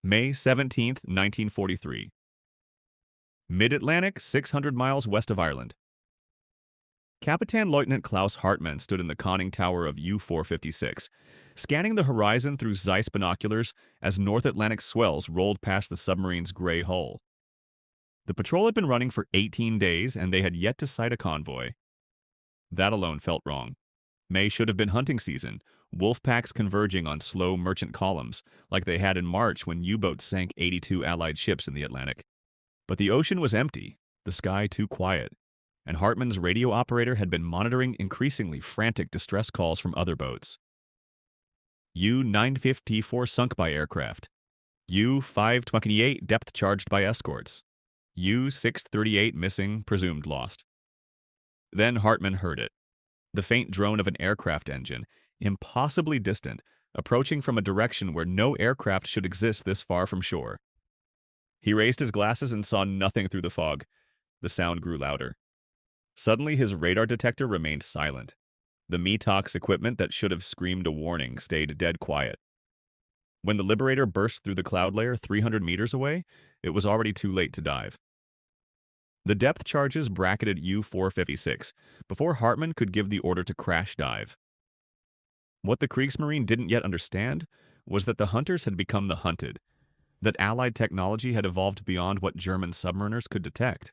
May 17th, 1943. Mid-Atlantic, 600 miles west of Ireland. Capitan Lieutenant Klaus Hartmann stood in the conning tower of U-456, scanning the horizon through Zeiss binoculars as North Atlantic swells rolled past the submarine's gray hull. The patrol had been running for 18 days, and they had yet to sight a convoy. That alone felt wrong. May should have been hunting season, wolf packs converging on slow merchant columns, like they had in March when U-boats sank 82 Allied ships in the Atlantic. But the ocean was empty, the sky too quiet, and Hartmann's radio operator had been monitoring increasingly frantic distress calls from other boats. U-954 sunk by aircraft. U-528 depth charged by escorts. U-638 missing, presumed lost. Then Hartmann heard it. The faint drone of an aircraft engine, impossibly distant, approaching from a direction where no aircraft should exist this far from shore. He raised his glasses and saw nothing through the fog. The sound grew louder. Suddenly, his radar detector remained silent. The METOX equipment that should have screamed a warning stayed dead quiet. When the Liberator burst through the cloud layer 300 meters away, it was already too late to dive. The depth charges bracketed U-456 before Hartmann could give the order to crash dive. What the Kriegsmarine didn't yet understand was that the hunters had become the hunted, that Allied technology had evolved beyond what German submariners could detect,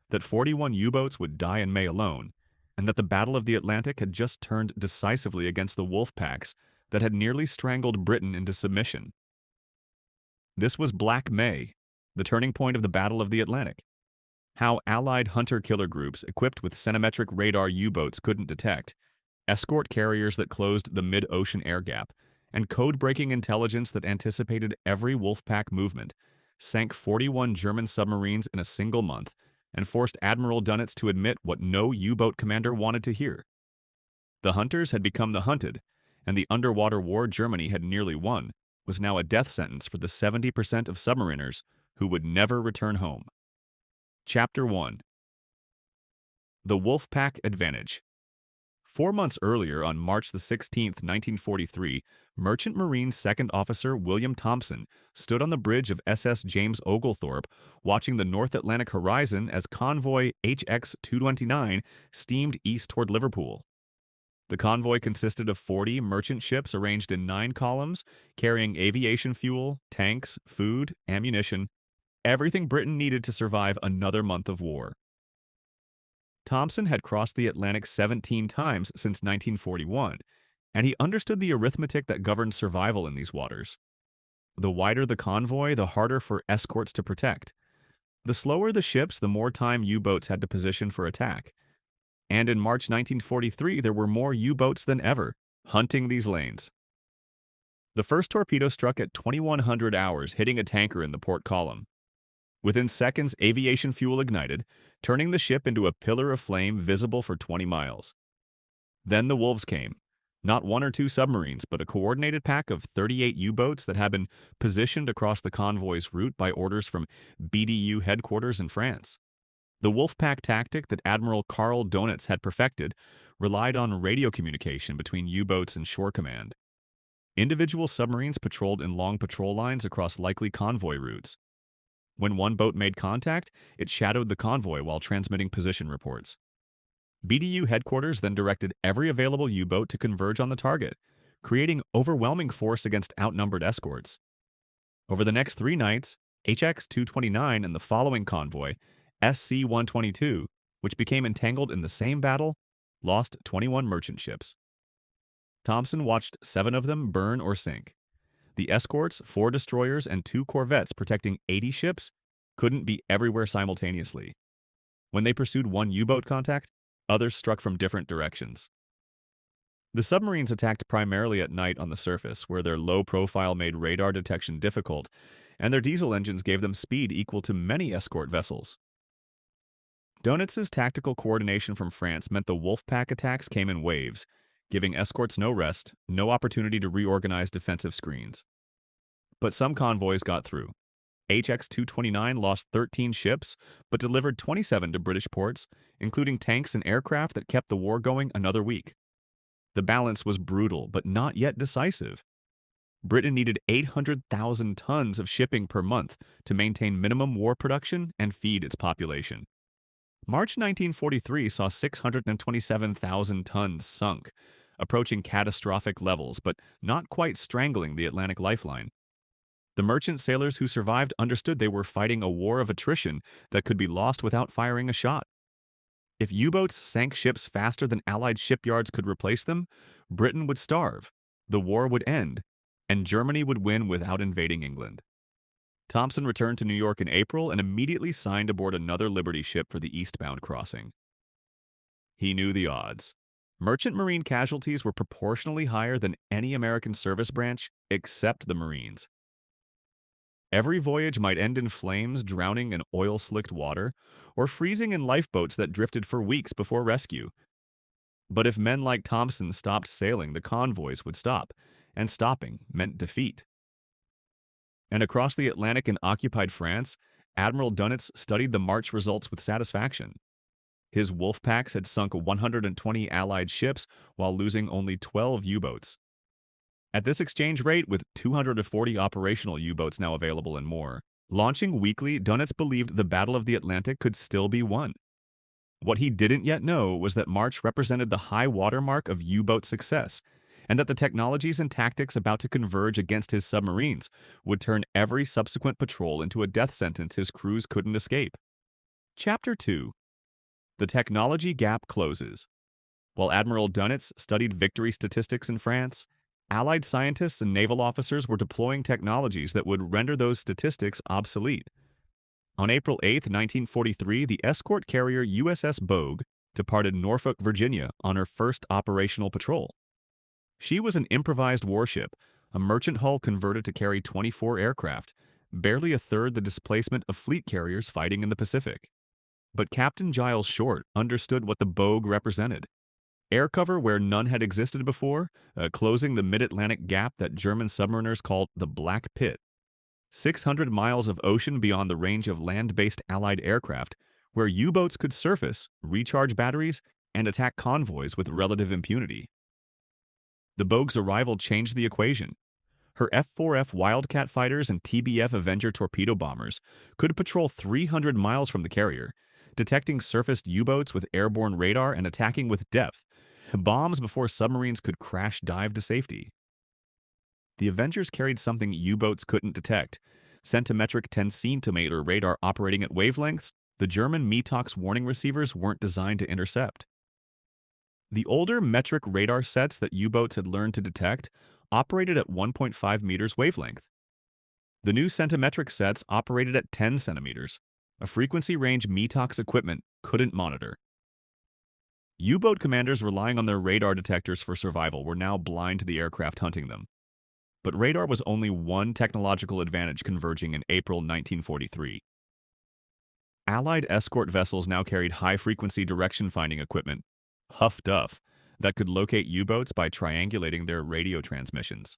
that 41 U-boats would die in May alone, and that the Battle of the Atlantic had just turned decisively against the wolf packs that had nearly strangled Britain into submission. This was Black May, the turning point of the Battle of the Atlantic. How Allied hunter-killer groups equipped with centimetric radar U-boats couldn't detect, escort carriers that closed the mid-ocean air gap, and code-breaking intelligence that anticipated every wolfpack movement, sank 41 German submarines in a single month and forced Admiral Dönitz to admit what no U-boat commander wanted to hear. The hunters had become the hunted, and the underwater war Germany had nearly won was now a death sentence for the 70% of submariners who would never return home. Chapter 1. The Wolfpack Advantage. 4 months earlier, on March 16th, 1943, Merchant Marine Second Officer William Thompson stood on the bridge of SS James Oglethorpe watching the North Atlantic horizon as convoy HX-229 steamed east toward Liverpool. The convoy consisted of 40 merchant ships arranged in 9 columns, carrying aviation fuel, tanks, food, ammunition, everything Britain needed to survive another month of war. Thompson had crossed the Atlantic 17 times since 1941, and he understood the arithmetic that governed survival in these waters. The wider the convoy, the harder for escorts to protect. The slower the ships, the more time U-boats had to position for attack. And in March 1943, there were more U-boats than ever, hunting these lanes. The first torpedo struck at 2100 hours, hitting a tanker in the port column. Within seconds, aviation fuel ignited, turning the ship into a pillar of flame visible for 20 miles. Then the wolves came. Not 1 or 2 submarines, but a coordinated pack of 38 U-boats that had been positioned across the convoy's route by orders from BDU headquarters in France. The Wolfpack tactic that Admiral Karl Dönitz had perfected relied on radio communication between U-boats and shore command. Individual submarines patrolled in long patrol lines across likely convoy routes. When one boat made contact, it shadowed the convoy while transmitting position reports. BDU headquarters then directed every available U-boat to converge on the target, creating overwhelming force against outnumbered escorts. Over the next 3 nights, HX-229 and the following convoy, SC-122, which became entangled in the same battle, lost 21 merchant ships. Thompson watched 7 of them burn or sink. The escorts, 4 destroyers, and 2 corvettes protecting 80 ships couldn't be everywhere simultaneously. When they pursued one U-boat contact, others struck from different directions. The submarines attacked primarily at night on the surface, where their low profile made radar detection difficult, and their diesel engines gave them speed equal to many escort vessels. Dönitz's tactical coordination from France meant the Wolfpack attacks came in waves, giving escorts no rest, no opportunity to reorganize defensive screens. But some convoys got through. HX-229 lost 13 ships, but delivered 27 to British ports, including tanks and aircraft that kept the war going another week. The balance was brutal, but not yet decisive. Britain needed 800,000 tons of shipping per month to maintain minimum war production and feed its population. March 1943 saw 627,000 tons sunk, approaching catastrophic levels but not quite strangling the Atlantic lifeline. The merchant sailors who survived understood they were fighting a war of attrition that could be lost without firing a shot. If U-boats sank ships faster than Allied shipyards could replace them, Britain would starve, the war would end, and Germany would win without invading England. Thompson returned to New York in April and immediately signed aboard another Liberty ship for the eastbound crossing. He knew the odds. Merchant Marine casualties were proportionally higher than any American service branch except the Marines. Every voyage might end in flames, drowning in oil-slicked water, or freezing in lifeboats that drifted for weeks before rescue. But if men like Thompson stopped sailing, the convoys would stop, and stopping meant defeat. And across the Atlantic in occupied France, Admiral Dunitz studied the March results with satisfaction. His wolf packs had sunk 120 Allied ships while losing only 12 U-boats. At this exchange rate, with 240 operational U-boats now available and more, launching weekly, Dunitz believed the Battle of the Atlantic could still be won. What he didn't yet know was that March represented the high watermark of U-boat success, and that the technologies and tactics about to converge against his submarines would turn every subsequent patrol into a death sentence his crews couldn't escape. Chapter 2. The technology gap closes. While Admiral Dunitz studied victory statistics in France, Allied scientists and naval officers were deploying technologies that would render those statistics obsolete. On April 8, 1943, the escort carrier USS Bogue departed Norfolk, Virginia on her first operational patrol. She was an improvised warship, a merchant hull converted to carry 24 aircraft, barely a third the displacement of fleet carriers fighting in the Pacific. But Captain Giles Short understood what the Bogue represented. Air cover where none had existed before, closing the mid-Atlantic gap that German submariners called the Black Pit. 600 miles of ocean beyond the range of land-based Allied aircraft, where U-boats could surface, recharge batteries, and attack convoys with relative impunity. The Bogue's arrival changed the equation. Her F-4F Wildcat fighters and TBF Avenger torpedo bombers could patrol 300 miles from the carrier, detecting surfaced U-boats with airborne radar and attacking with depth, bombs before submarines could crash dive to safety. The Avengers carried something U-boats couldn't detect: centimetric tensiometer radar operating at wavelengths the German METOX warning receivers weren't designed to intercept. The older metric radar sets that U-boats had learned to detect operated at 1.5 meters wavelength. The new centimetric sets operated at 10 centimeters, a frequency range METOX equipment couldn't monitor. U-boat commanders relying on their radar detectors for survival were now blind to the aircraft hunting them. But radar was only one technological advantage converging in April 1943. Allied escort vessels now carried high-frequency direction-finding equipment, Huff Duff, that could locate U-boats by triangulating their radio transmissions.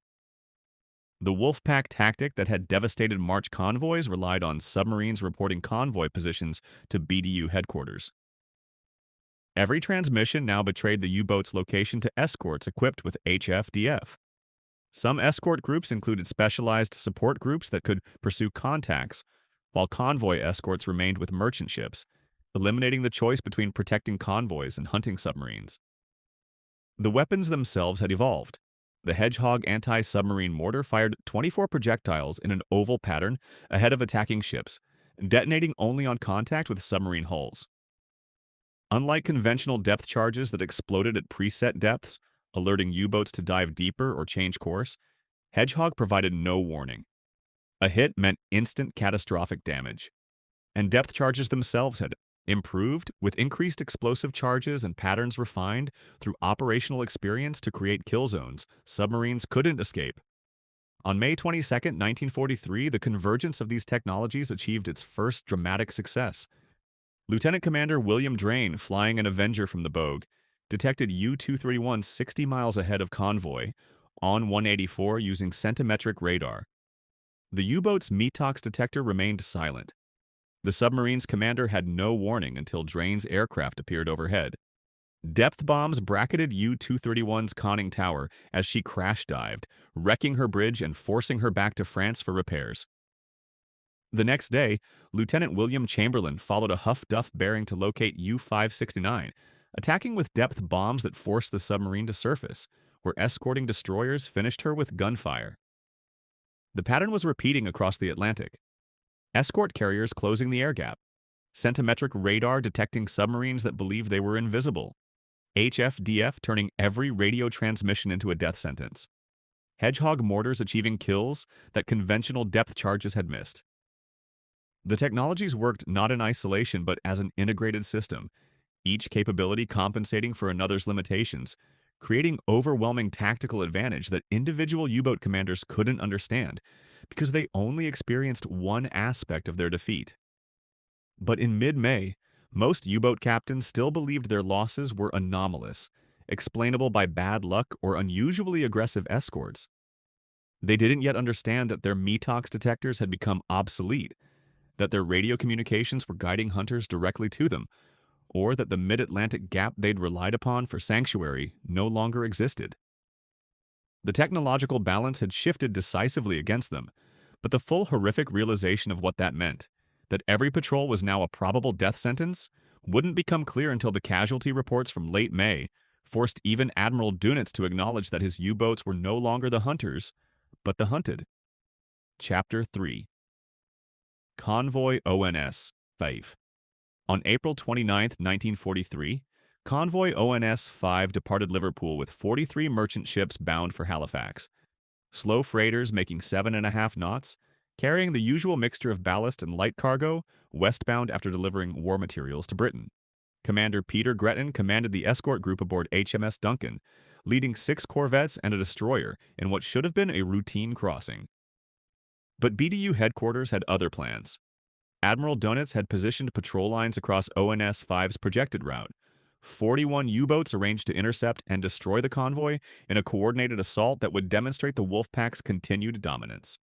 The Wolfpack tactic that had devastated March convoys relied on submarines reporting convoy positions to BDU headquarters. Every transmission now betrayed the U-boat's location to escorts equipped with HFDF. Some escort groups included specialized support groups that could pursue contacts, while convoy escorts remained with merchant ships, eliminating the choice between protecting convoys and hunting submarines. The weapons themselves had evolved. The Hedgehog anti-submarine mortar fired 24 projectiles in an oval pattern ahead of attacking ships, detonating only on contact with submarine hulls. Unlike conventional depth charges that exploded at preset depths, alerting U-boats to dive deeper or change course, Hedgehog provided no warning. A hit meant instant catastrophic damage. And depth charges themselves had improved, with increased explosive charges and patterns refined through operational experience to create kill zones submarines couldn't escape. On May 22, 1943, the convergence of these technologies achieved its first dramatic success. Lieutenant Commander William Drain, flying an Avenger from the Bogue, detected U-231 60 miles ahead of convoy, on 184 using centimetric radar. The U-boat's METOX detector remained silent. The submarine's commander had no warning until Drain's aircraft appeared overhead. Depth bombs bracketed U-231's conning tower as she crash-dived, wrecking her bridge and forcing her back to France for repairs. The next day, Lieutenant William Chamberlain followed a Huff Duff bearing to locate U-569, attacking with depth bombs that forced the submarine to surface, where escorting destroyers finished her with gunfire. The pattern was repeating across the Atlantic. Escort carriers closing the air gap, centimetric radar detecting submarines that believed they were invisible, HFDF turning every radio transmission into a death sentence, Hedgehog mortars achieving kills that conventional depth charges had missed. The technologies worked not in isolation but as an integrated system, each capability compensating for another's limitations, creating overwhelming tactical advantage that individual U-boat commanders couldn't understand because they only experienced one aspect of their defeat. But in mid-May, most U-boat captains still believed their losses were anomalous, explainable by bad luck or unusually aggressive escorts. They didn't yet understand that their METOX detectors had become obsolete, that their radio communications were guiding hunters directly to them, or that the mid-Atlantic gap they'd relied upon for sanctuary no longer existed. The technological balance had shifted decisively against them, but the full horrific realization of what that meant, that every patrol was now a probable death sentence, wouldn't become clear until the casualty reports from late May forced even Admiral Dunitz to acknowledge that his U-boats were no longer the hunters, but the hunted. Chapter 3. Convoy ONS 5. On April 29, 1943, Convoy ONS 5 departed Liverpool with 43 merchant ships bound for Halifax. Slow freighters making 7.5 knots, carrying the usual mixture of ballast and light cargo, westbound after delivering war materials to Britain. Commander Peter Gretton commanded the escort group aboard HMS Duncan, leading 6 corvettes and a destroyer in what should have been a routine crossing. But BDU headquarters had other plans. Admiral Dunitz had positioned patrol lines across ONS 5's projected route. 41 U-boats arranged to intercept and destroy the convoy in a coordinated assault that would demonstrate the Wolfpack's continued dominance.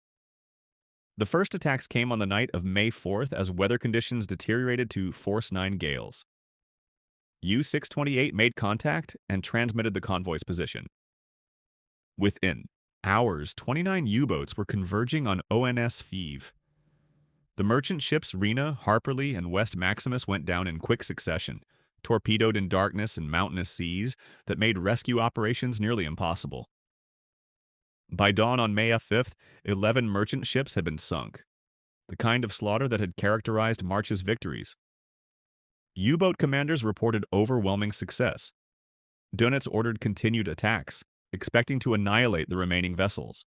The first attacks came on the night of May 4th as weather conditions deteriorated to Force 9 gales. U-628 made contact and transmitted the convoy's position. Within hours, 29 U-boats were converging on ONS 5. The merchant ships Rena, Harperley, and West Maximus went down in quick succession, torpedoed in darkness and mountainous seas that made rescue operations nearly impossible. By dawn on May 5th, 11 merchant ships had been sunk, the kind of slaughter that had characterized March's victories. U-boat commanders reported overwhelming success. Dunitz ordered continued attacks, expecting to annihilate the remaining vessels.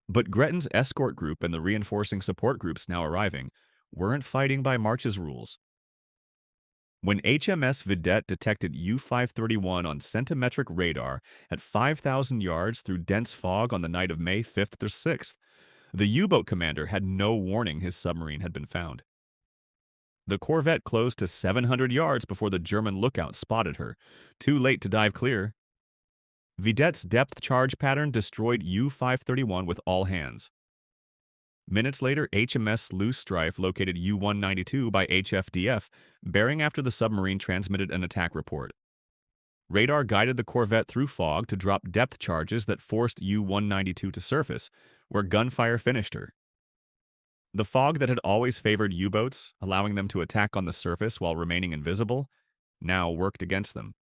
But Gretton's escort group and the reinforcing support groups now arriving weren't fighting by March's rules. When HMS Vidette detected U-531 on centimetric radar at 5,000 yards through dense fog on the night of May 5th or 6th, the U-boat commander had no warning his submarine had been found. The corvette closed to 700 yards before the German lookout spotted her, too late to dive clear. Vidette's depth charge pattern destroyed U-531 with all hands. Minutes later, HMS Loosestrife located U-192 by HFDF, bearing after the submarine transmitted an attack report. Radar guided the corvette through fog to drop depth charges that forced U-192 to surface, where gunfire finished her. The fog that had always favored U-boats, allowing them to attack on the surface while remaining invisible, now worked against them.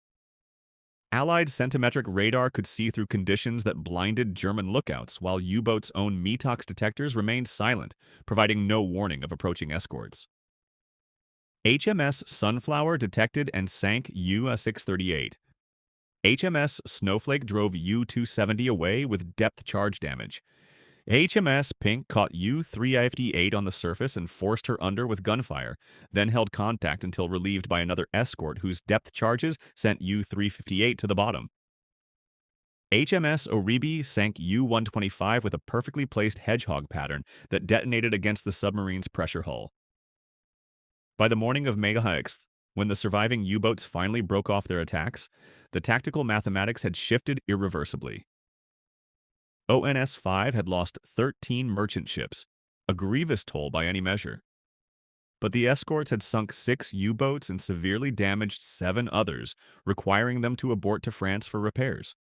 Allied centimetric radar could see through conditions that blinded German lookouts, while U-boats' own METOX detectors remained silent, providing no warning of approaching escorts. HMS Sunflower detected and sank U-638. HMS Snowflake drove U-270 away with depth charge damage. HMS Pink caught U-358 on the surface and forced her under with gunfire, then held contact until relieved by another escort whose depth charges sent U-358 to the bottom. HMS Oribe sank U-125 with a perfectly placed hedgehog pattern that detonated against the submarine's pressure hull. By the morning of May 6th, when the surviving U-boats finally broke off their attacks, the tactical mathematics had shifted irreversibly. ONS 5 had lost 13 merchant ships, a grievous toll by any measure. but the escorts had sunk 6 U-boats and severely damaged 7 others, requiring them to abort to France for repairs.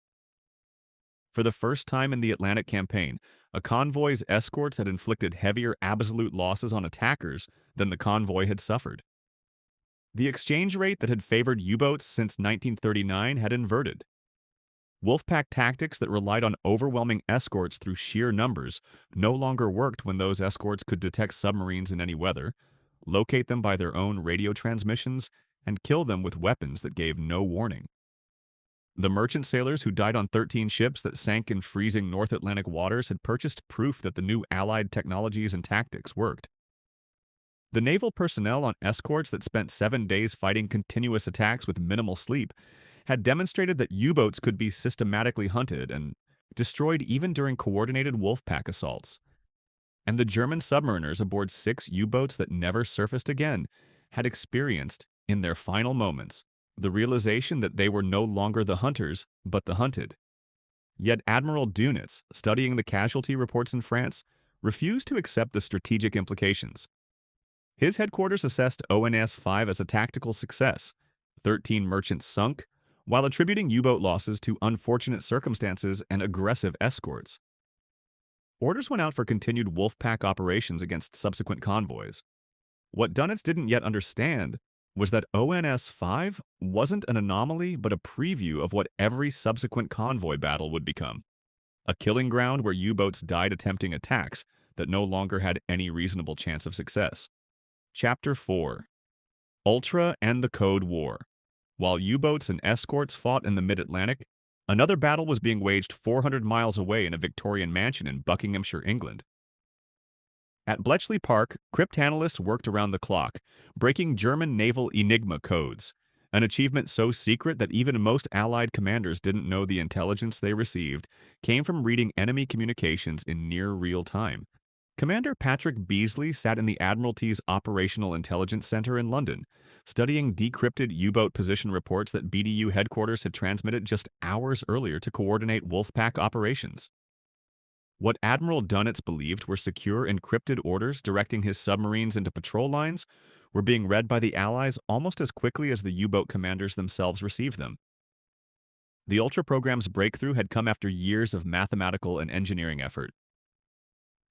For the first time in the Atlantic campaign, a convoy's escorts had inflicted heavier absolute losses on attackers than the convoy had suffered. The exchange rate that had favored U-boats since 1939 had inverted. Wolfpack tactics that relied on overwhelming escorts through sheer numbers no longer worked when those escorts could detect submarines in any weather, locate them by their own radio transmissions, and kill them with weapons that gave no warning. The merchant sailors who died on 13 ships that sank in freezing North Atlantic waters had purchased proof that the new Allied technologies and tactics worked. The naval personnel on escorts that spent 7 days fighting continuous attacks with minimal sleep had demonstrated that U-boats could be systematically hunted and destroyed even during coordinated Wolfpack assaults. And the German submariners aboard 6 U-boats that never surfaced again had experienced, in their final moments, the realization that they were no longer the hunters, but the hunted. Yet Admiral Dunitz, studying the casualty reports in France, refused to accept the strategic implications. His headquarters assessed ONS-5 as a tactical success. 13 merchants sunk, while attributing U-boat losses to unfortunate circumstances and aggressive escorts. Orders went out for continued Wolfpack operations against subsequent convoys. What Dunitz didn't yet understand was that ONS-5 wasn't an anomaly but a preview of what every subsequent convoy battle would become. A killing ground where U-boats died attempting attacks that no longer had any reasonable chance of success. Chapter 4. Ultra and the Code War. While U-boats and escorts fought in the mid-Atlantic, another battle was being waged 400 miles away in a Victorian mansion in Buckinghamshire, England. At Bletchley Park, cryptanalysts worked around the clock, breaking German naval Enigma codes, an achievement so secret that even most Allied commanders didn't know the intelligence they received came from reading enemy communications in near real time. Commander Patrick Beasley sat in the Admiralty's Operational Intelligence Center in London, studying decrypted U-boat position reports that BDU headquarters had transmitted just hours earlier to coordinate Wolfpack operations. What Admiral Dunitz believed were secure encrypted orders directing his submarines into patrol lines were being read by the Allies almost as quickly as the U-boat commanders themselves received them. The Ultra program's breakthrough had come after years of mathematical and engineering effort.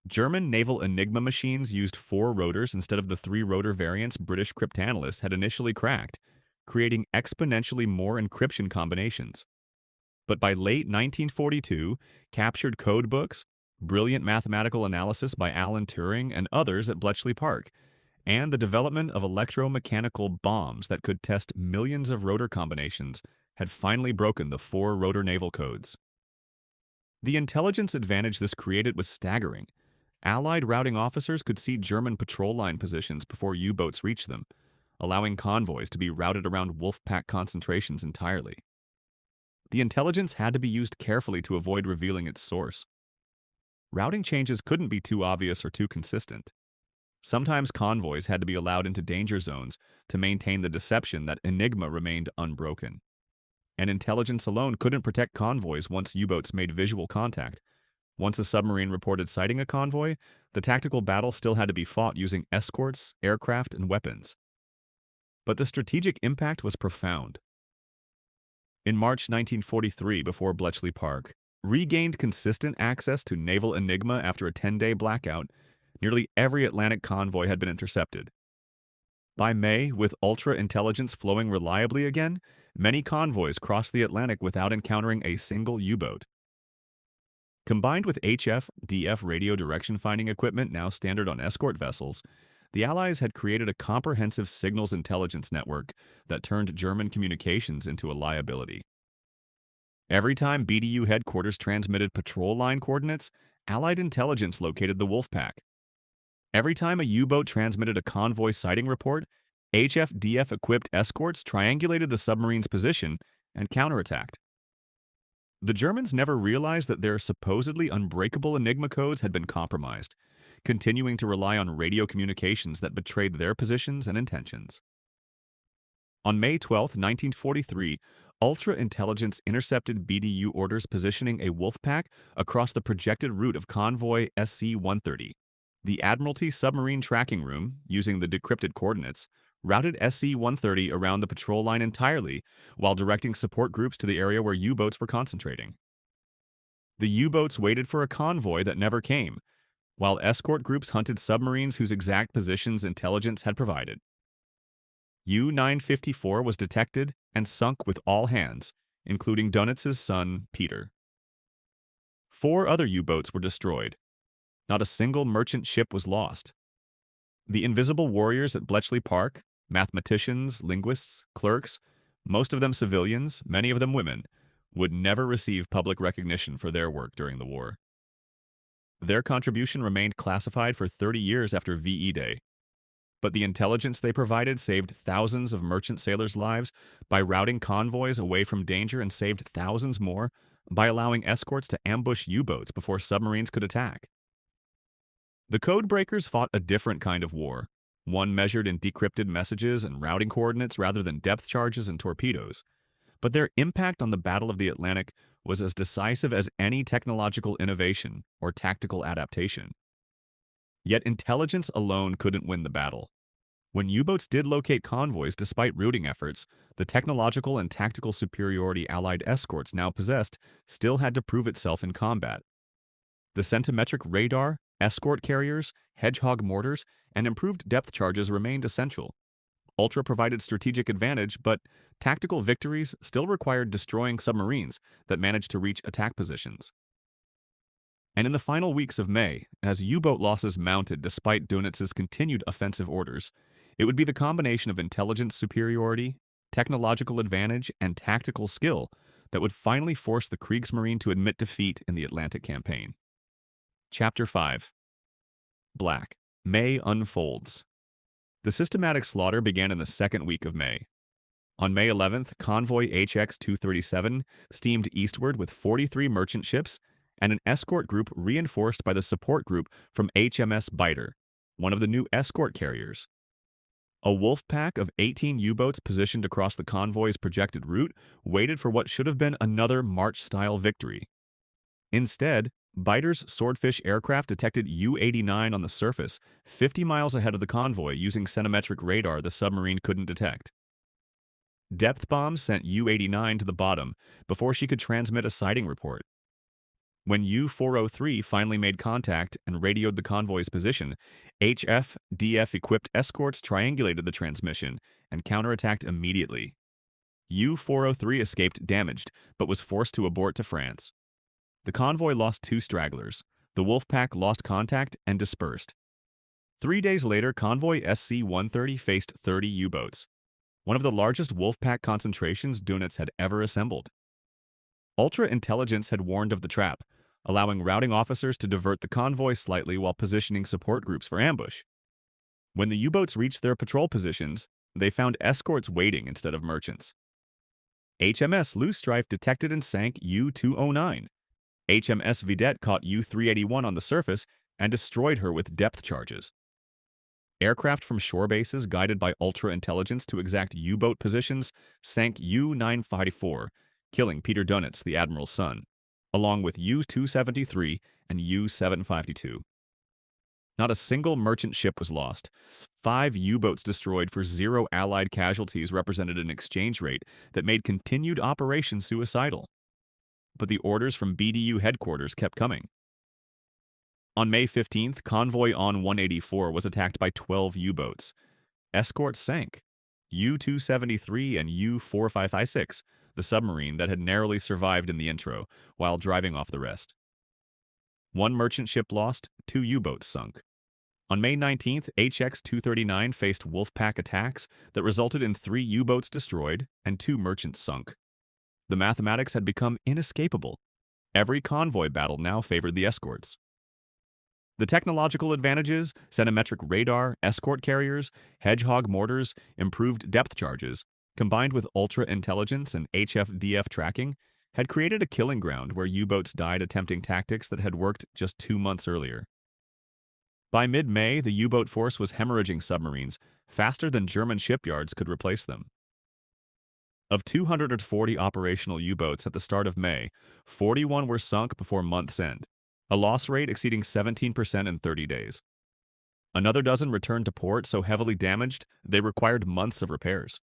German naval Enigma machines used 4 rotors instead of the 3-rotor variants British cryptanalysts had initially cracked, creating exponentially more encryption combinations. But by late 1942, captured code books, brilliant mathematical analysis by Alan Turing and others at Bletchley Park, and the development of electromechanical bombs that could test millions of rotor combinations had finally broken the 4-rotor naval codes. The intelligence advantage this created was staggering. Allied routing officers could see German patrol line positions before U-boats reached them, allowing convoys to be routed around Wolfpack concentrations entirely. The intelligence had to be used carefully to avoid revealing its source. Routing changes couldn't be too obvious or too consistent. Sometimes convoys had to be allowed into danger zones to maintain the deception that Enigma remained unbroken. And intelligence alone couldn't protect convoys once U-boats made visual contact. Once a submarine reported sighting a convoy, the tactical battle still had to be fought using escorts, aircraft, and weapons. But the strategic impact was profound. In March 1943, before Bletchley Park regained consistent access to naval Enigma after a 10-day blackout, nearly every Atlantic convoy had been intercepted. By May, with Ultra intelligence flowing reliably again, many convoys crossed the Atlantic without encountering a single U-boat. Combined with HF-DF radio direction finding equipment now standard on escort vessels, the Allies had created a comprehensive signals intelligence network that turned German communications into a liability. Every time BDU headquarters transmitted patrol line coordinates, Allied intelligence located the Wolfpack. Every time a U-boat transmitted a convoy sighting report, HF-DF-equipped escorts triangulated the submarine's position and counterattacked. The Germans never realized that their supposedly unbreakable Enigma codes had been compromised, continuing to rely on radio communications that betrayed their positions and intentions. On May 12, 1943, Ultra Intelligence intercepted BDU orders positioning a Wolfpack across the projected route of convoy SC-130. The Admiralty Submarine Tracking Room, using the decrypted coordinates, routed SC-130 around the patrol line entirely while directing support groups to the area where U-boats were concentrating. The U-boats waited for a convoy that never came, while escort groups hunted submarines whose exact positions intelligence had provided. U-954 was detected and sunk with all hands, including Donitz's son, Peter. 4 other U-boats were destroyed. Not a single merchant ship was lost. The invisible warriors at Bletchley Park, mathematicians, linguists, clerks, most of them civilians, many of them women, would never receive public recognition for their work during the war. Their contribution remained classified for 30 years after VE Day, but the intelligence they provided saved thousands of merchant sailors' lives by routing convoys away from danger and saved thousands more by allowing escorts to ambush U-boats before submarines could attack. The codebreakers fought a different kind of war, one measured in decrypted messages and routing coordinates rather than depth charges and torpedoes, but their impact on the Battle of the Atlantic was as decisive as any technological innovation or tactical adaptation. Yet intelligence alone couldn't win the battle. When U-boats did locate convoys despite routing efforts, the technological and tactical superiority Allied escorts now possessed still had to prove itself in combat. The centimetric radar, escort carriers, hedgehog mortars, and improved depth charges remained essential. Ultra provided strategic advantage, but tactical victories still required destroying submarines that managed to reach attack positions. And in the final weeks of May, as U-boat losses mounted despite Donitz's continued offensive orders, it would be the combination of intelligence superiority, technological advantage, and tactical skill that would finally force the Kriegsmarine to admit defeat in the Atlantic campaign. Chapter 5. Black. May unfolds. The systematic slaughter began in the second week of May. On May 11th, convoy HX-237 steamed eastward with 43 merchant ships and an escort group reinforced by the support group from HMS Biter, one of the new escort carriers. A wolf pack of 18 U-boats positioned across the convoy's projected route waited for what should have been another March-style victory. Instead, Biter's Swordfish aircraft detected U-89 on the surface, 50 miles ahead of the convoy using centimetric radar the submarine couldn't detect. Depth bombs sent U-89 to the bottom before she could transmit a sighting report. When U-403 finally made contact and radioed the convoy's position, HF-DF-equipped escorts triangulated the transmission and counterattacked immediately. U-403 escaped damaged, but was forced to abort to France. The convoy lost 2 stragglers. The Wolfpack lost contact and dispersed. 3 days later, convoy SC-130 faced 30 U-boats, one of the largest Wolfpack concentrations Dönitz had ever assembled. Ultra Intelligence had warned of the trap, allowing routing officers to divert the convoy slightly while positioning support groups for ambush. When the U-boats reached their patrol positions, they found escorts waiting instead of merchants. HMS Loosestrife detected and sank U-209. HMS Vidette caught U-381 on the surface and destroyed her with depth charges. Aircraft from shore bases guided by Ultra Intelligence to exact U-boat positions sank U-954, killing Peter Dönitz, the admiral's son, along with U-273 and U-752. Not a single merchant ship was lost. 5 U-boats destroyed for 0 Allied casualties represented an exchange rate that made continued operations suicidal. But the orders from BDU headquarters kept coming. On May 15th, convoy on 184 was attacked by 12 U-boats. Escorts sank. U-273 and U-4556, the submarine that had narrowly survived in the intro, while driving off the rest. 1 merchant ship lost, 2 U-boats sunk. On May 19th, HX-239 faced Wolfpack attacks that resulted in 3 U-boats destroyed and 2 merchants sunk. The mathematics had become inescapable. Every convoy battle now favored the escorts. The technological advantages, centimetric radar, escort carriers, hedgehog mortars, improved depth charges, combined with ultra intelligence and HF-DF tracking, had created a killing ground where U-boats died attempting tactics that had worked just 2 months earlier. By mid-May, the U-boat force was hemorrhaging submarines faster than German shipyards could replace them. Of 240 operational U-boats at the start of May, 41 were sunk before month's end, a loss rate exceeding 17% in 30 days. Another dozen returned to port so heavily damaged they required months of repairs.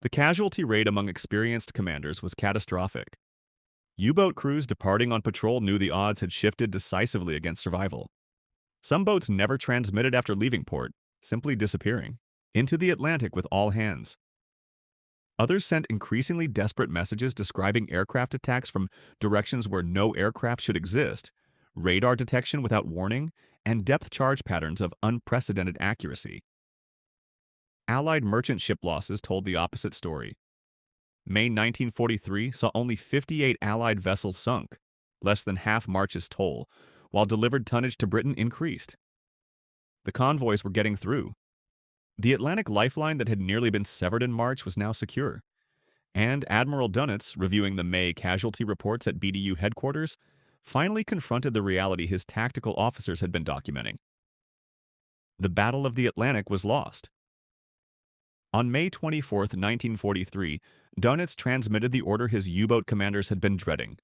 The casualty rate among experienced commanders was catastrophic. U-boat crews departing on patrol knew the odds had shifted decisively against survival. Some boats never transmitted after leaving port, simply disappearing into the Atlantic with all hands. Others sent increasingly desperate messages describing aircraft attacks from directions where no aircraft should exist, radar detection without warning, and depth charge patterns of unprecedented accuracy. Allied merchant ship losses told the opposite story. May 1943 saw only 58 Allied vessels sunk, less than half March's toll, while delivered tonnage to Britain increased. The convoys were getting through. The Atlantic lifeline that had nearly been severed in March was now secure, and Admiral Dunitz, reviewing the May casualty reports at BDU headquarters, finally confronted the reality his tactical officers had been documenting. The Battle of the Atlantic was lost. On May 24, 1943, Dunitz transmitted the order his U-boat commanders had been dreading.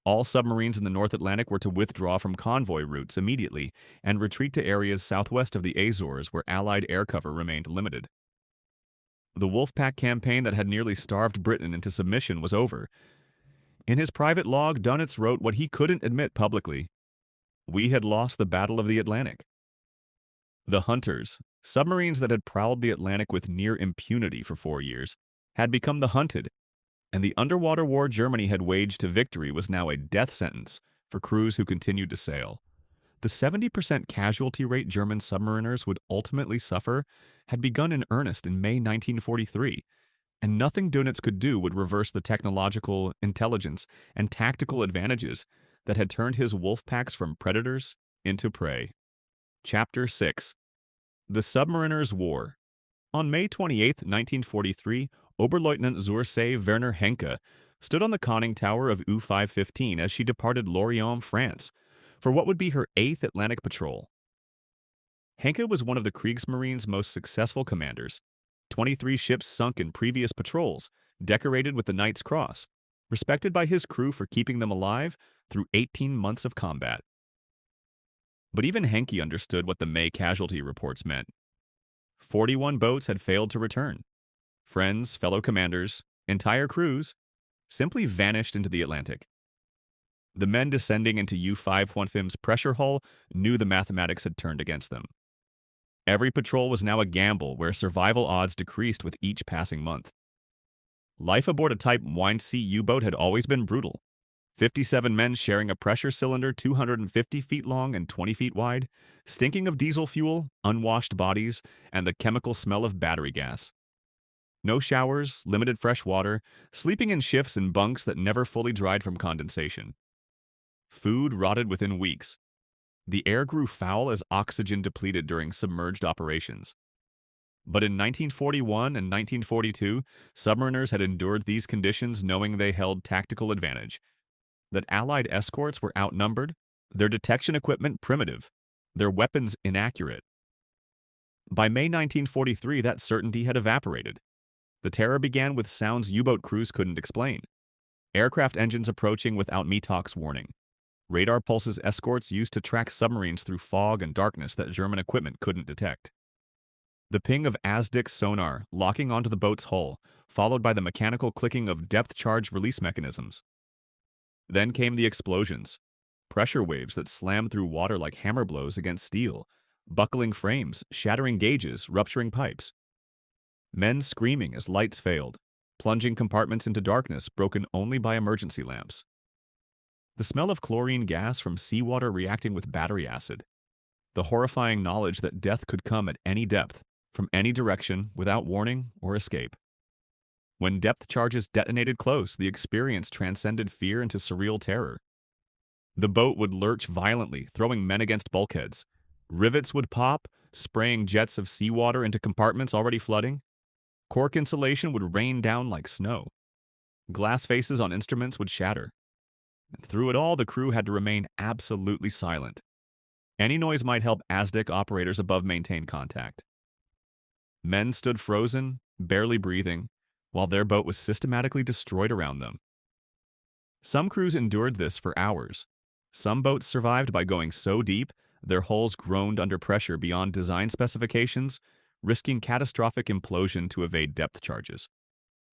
All submarines in the North Atlantic were to withdraw from convoy routes immediately and retreat to areas southwest of the Azores where Allied air cover remained limited. The Wolfpack campaign that had nearly starved Britain into submission was over. In his private log, Dunitz wrote what he couldn't admit publicly: "We had lost the Battle of the Atlantic." The Hunters, submarines that had prowled the Atlantic with near impunity for 4 years, had become the Hunted, and the underwater war Germany had waged to victory was now a death sentence for crews who continued to sail. The 70% casualty rate German submariners would ultimately suffer had begun in earnest in May 1943, and nothing Dönitz could do would reverse the technological, intelligence, and tactical advantages that had turned his wolf packs from predators into prey. Chapter 6. The Submariners' War. On May 28, 1943, Oberleutnant zur See Werner Henke stood on the conning tower of U-515 as she departed Lorient, France, for what would be her 8th Atlantic patrol. Henke was one of the Kriegsmarine's most successful commanders. 23 ships sunk in previous patrols, decorated with the Knight's Cross, respected by his crew for keeping them alive through 18 months of combat. But even Henke understood what the May casualty reports meant. 41 boats had failed to return. Friends, fellow commanders, entire crews simply vanished into the Atlantic. The men descending into U-515's pressure hull knew the mathematics had turned against them. Every patrol was now a gamble where survival odds decreased with each passing month. Life aboard a Type Windsea U-boat had always been brutal. 57 men sharing a pressure cylinder 250 feet long and 20 feet wide, stinking of diesel fuel, unwashed bodies, and the chemical smell of battery gas. No showers, limited fresh water, sleeping in shifts in bunks that never fully dried from condensation. Food rotted within weeks. The air grew foul as oxygen depleted during submerged operations. But in 1941 and 1942, submariners had endured these conditions knowing they held tactical advantage. That Allied escorts were outnumbered, their detection equipment primitive, their weapons inaccurate. By May 1943, that certainty had evaporated. The terror began with sounds U-boat crews couldn't explain. Aircraft engines approaching without METOC's warning. Radar pulses escorts used to track submarines through fog and darkness that German equipment couldn't detect. The ping of ASDIC sonar locking onto the boat's hull, followed by the mechanical clicking of depth charge release mechanisms. Then came the explosions. Pressure waves that slammed through water like hammer blows against steel, buckling frames, shattering gauges, rupturing pipes. Men screaming as lights failed, plunging compartments into darkness broken only by emergency lamps. The smell of chlorine gas from seawater reacting with battery acid. The horrifying knowledge that death could come at any depth, from any direction, without warning or escape. When depth charges detonated close, the experience transcended fear into surreal terror. The boat would lurch violently, throwing men against bulkheads. Rivets would pop, spraying jets of seawater into compartments already flooding. Cork insulation would rain down like snow. Glass faces on instruments would shatter. And through it all, the crew had to remain absolutely silent. Any noise might help ASDIC operators above maintain contact. Men stood frozen, barely breathing, while their boat was systematically destroyed around them. Some crews endured this for hours. Some boats survived by going so deep Their hulls groaned under pressure beyond design specifications, risking catastrophic implosion to evade depth charges.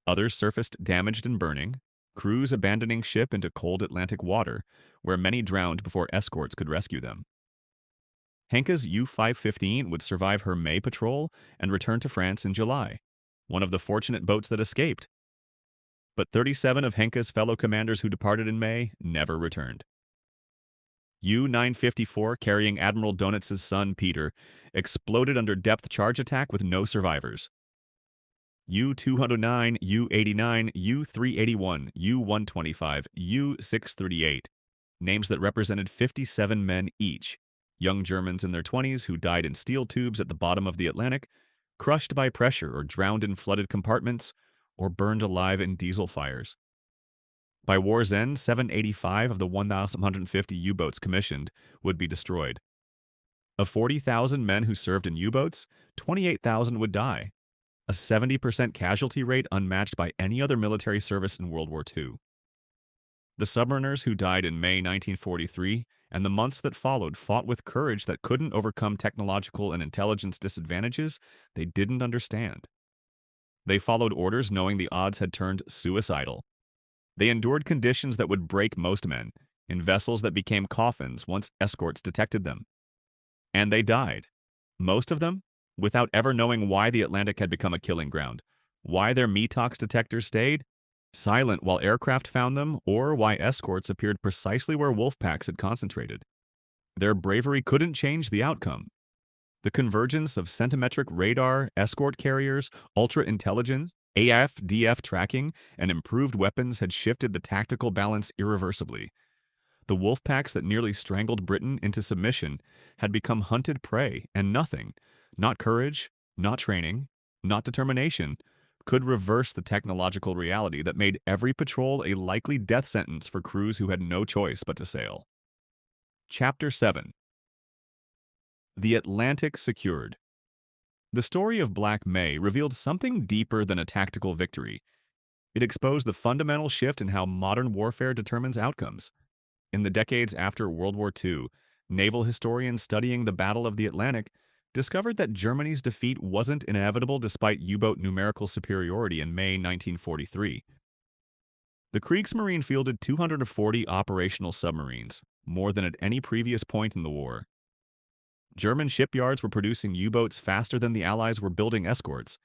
Others surfaced damaged and burning, crews abandoning ship into cold Atlantic water, where many drowned before escorts could rescue them. Henke's U-515 would survive her May patrol and return to France in July, one of the fortunate boats that escaped. But 37 of Henke's fellow commanders who departed in May never returned. U-954, carrying Admiral Donutz's son Peter, exploded under depth charge attack with no survivors. U-209, U-89, U-381, U-125, U-638, names that represented 57 men each, young Germans in their 20s who died in steel tubes at the bottom of the Atlantic, crushed by pressure or drowned in flooded compartments, or burned alive in diesel fires. By war's end, 785 of the 1,150 U-boats commissioned would be destroyed. Of 40,000 men who served in U-boats, 28,000 would die, a 70% casualty rate unmatched by any other military service in World War II. The submariners who died in May 1943 and the months that followed fought with courage that couldn't overcome technological and intelligence disadvantages they didn't understand. They followed orders knowing the odds had turned suicidal. They endured conditions that would break most men, in vessels that became coffins once escorts detected them. And they died, most of them, without ever knowing why the Atlantic had become a killing ground, why their METOX detectors stayed silent while aircraft found them, or why escorts appeared precisely where wolf packs had concentrated. Their bravery couldn't change the outcome. The convergence of centimetric radar, escort carriers, ultra-intelligence, AF/DF tracking, and improved weapons had shifted the tactical balance irreversibly. The wolf packs that nearly strangled Britain into submission had become hunted prey, and nothing, not courage, not training, not determination, could reverse the technological reality that made every patrol a likely death sentence for crews who had no choice but to sail. Chapter 7. The Atlantic Secured. The story of Black May revealed something deeper than a tactical victory. It exposed the fundamental shift in how modern warfare determines outcomes. In the decades after World War II, naval historians studying the Battle of the Atlantic discovered that Germany's defeat wasn't inevitable despite U-boat numerical superiority in May 1943. The Kriegsmarine fielded 240 operational submarines, more than at any previous point in the war. German shipyards were producing U-boats faster than the Allies were building escorts.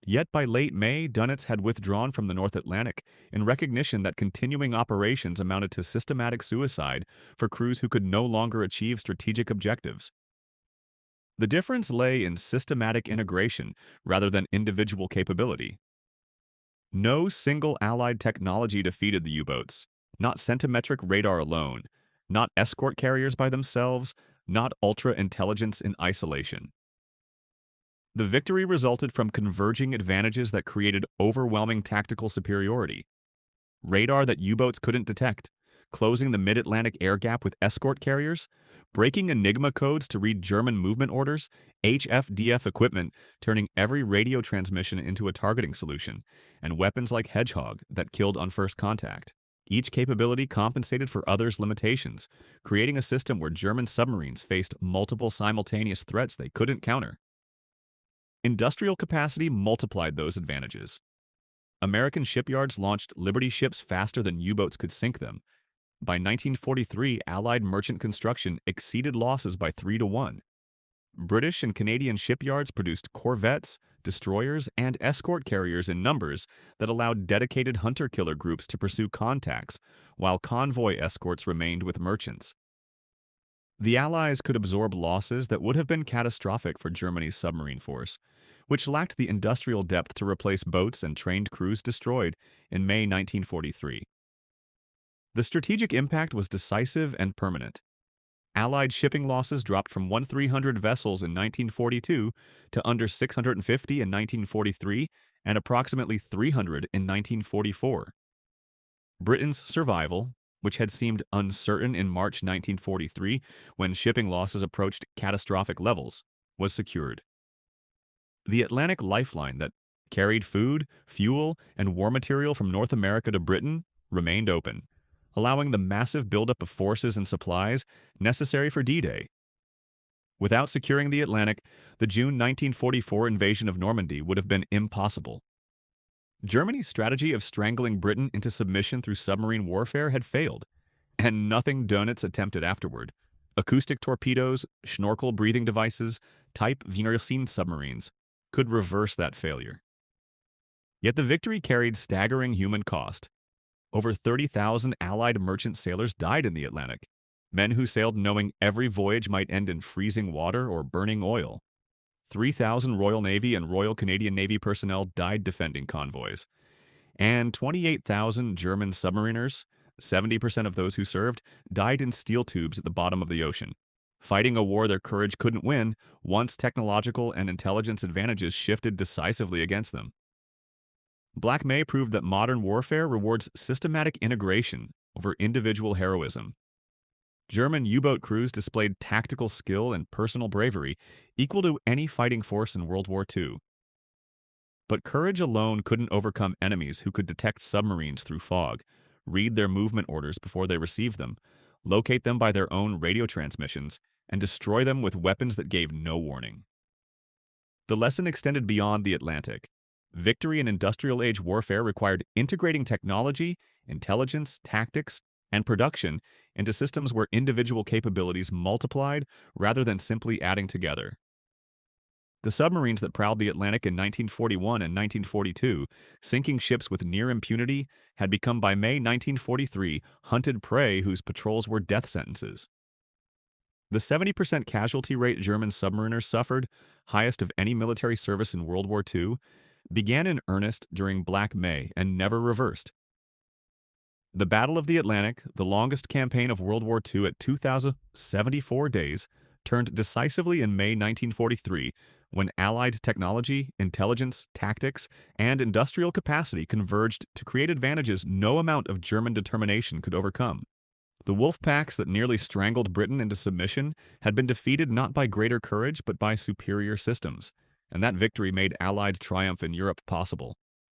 Yet by late May, Dönitz had withdrawn from the North Atlantic in recognition that continuing operations amounted to systematic suicide for crews who could no longer achieve strategic objectives. The difference lay in systematic integration rather than individual capability. No single Allied technology defeated the U-boats, not centimetric radar alone, not escort carriers by themselves, not ultra-intelligence in isolation. The victory resulted from converging advantages that created overwhelming tactical superiority. Radar that U-boats couldn't detect, closing the mid-Atlantic air gap with escort carriers, breaking Enigma codes to read German movement orders, HF/DF equipment turning every radio transmission into a targeting solution, and weapons like Hedgehog that killed on first contact. Each capability compensated for others' limitations, creating a system where German submarines faced multiple simultaneous threats they couldn't counter. Industrial capacity multiplied those advantages. American shipyards launched Liberty ships faster than U-boats could sink them. By 1943, Allied merchant construction exceeded losses by 3-1. British and Canadian shipyards produced corvettes, destroyers, and escort carriers in numbers that allowed dedicated hunter-killer groups to pursue contacts, while convoy escorts remained with merchants. The Allies could absorb losses that would have been catastrophic for Germany's submarine force, which lacked the industrial depth to replace boats and trained crews destroyed in May 1943. The strategic impact was decisive and permanent. Allied shipping losses dropped from 1,300 vessels in 1942 to under 650 in 1943 and approximately 300 in 1944. Britain's survival, which had seemed uncertain in March 1943 when shipping losses approached catastrophic levels, was secured. The Atlantic lifeline that carried food, fuel, and war material from North America to Britain remained open. allowing the massive buildup of forces and supplies necessary for D-Day. Without securing the Atlantic, the June 1944 invasion of Normandy would have been impossible. Germany's strategy of strangling Britain into submission through submarine warfare had failed, and nothing Dönitz attempted afterward. Acoustic torpedoes, schnorkel breathing devices, Type Wienerseen submarines could reverse that failure. Yet the victory carried staggering human cost. Over 30,000 Allied merchant sailors died in the Atlantic, men who sailed knowing every voyage might end in freezing water or burning oil. 3,000 Royal Navy and Royal Canadian Navy personnel died defending convoys, and 28,000 German submariners, 70% of those who served, died in steel tubes at the bottom of the ocean, fighting a war their courage couldn't win once technological and intelligence advantages shifted decisively against them. Black May proved that modern warfare rewards systematic integration over individual heroism. German U-boat crews displayed tactical skill and personal bravery equal to any fighting force in World War II. But courage alone couldn't overcome enemies who could detect submarines through fog, read their movement orders before they received them, locate them by their own radio transmissions, and destroy them with weapons that gave no warning. The lesson extended beyond the Atlantic. Victory in industrial age warfare required integrating technology, intelligence, tactics, and production into systems where individual capabilities multiplied rather than simply adding together. The submarines that prowled the Atlantic in 1941 and 1942, sinking ships with near impunity, had become by May 1943 hunted prey whose patrols were death sentences. The 70% casualty rate German submariners suffered, highest of any military service in World War II, began in earnest during Black May and never reversed. The Battle of the Atlantic, the longest campaign of World War II at 2,074 days, turned decisively in May 1943 when Allied technology, intelligence, tactics, and industrial capacity converged to create advantages no amount of German determination could overcome. The wolf packs that nearly strangled Britain into submission had been defeated not by greater courage but by superior systems, and that victory made Allied triumph in Europe possible.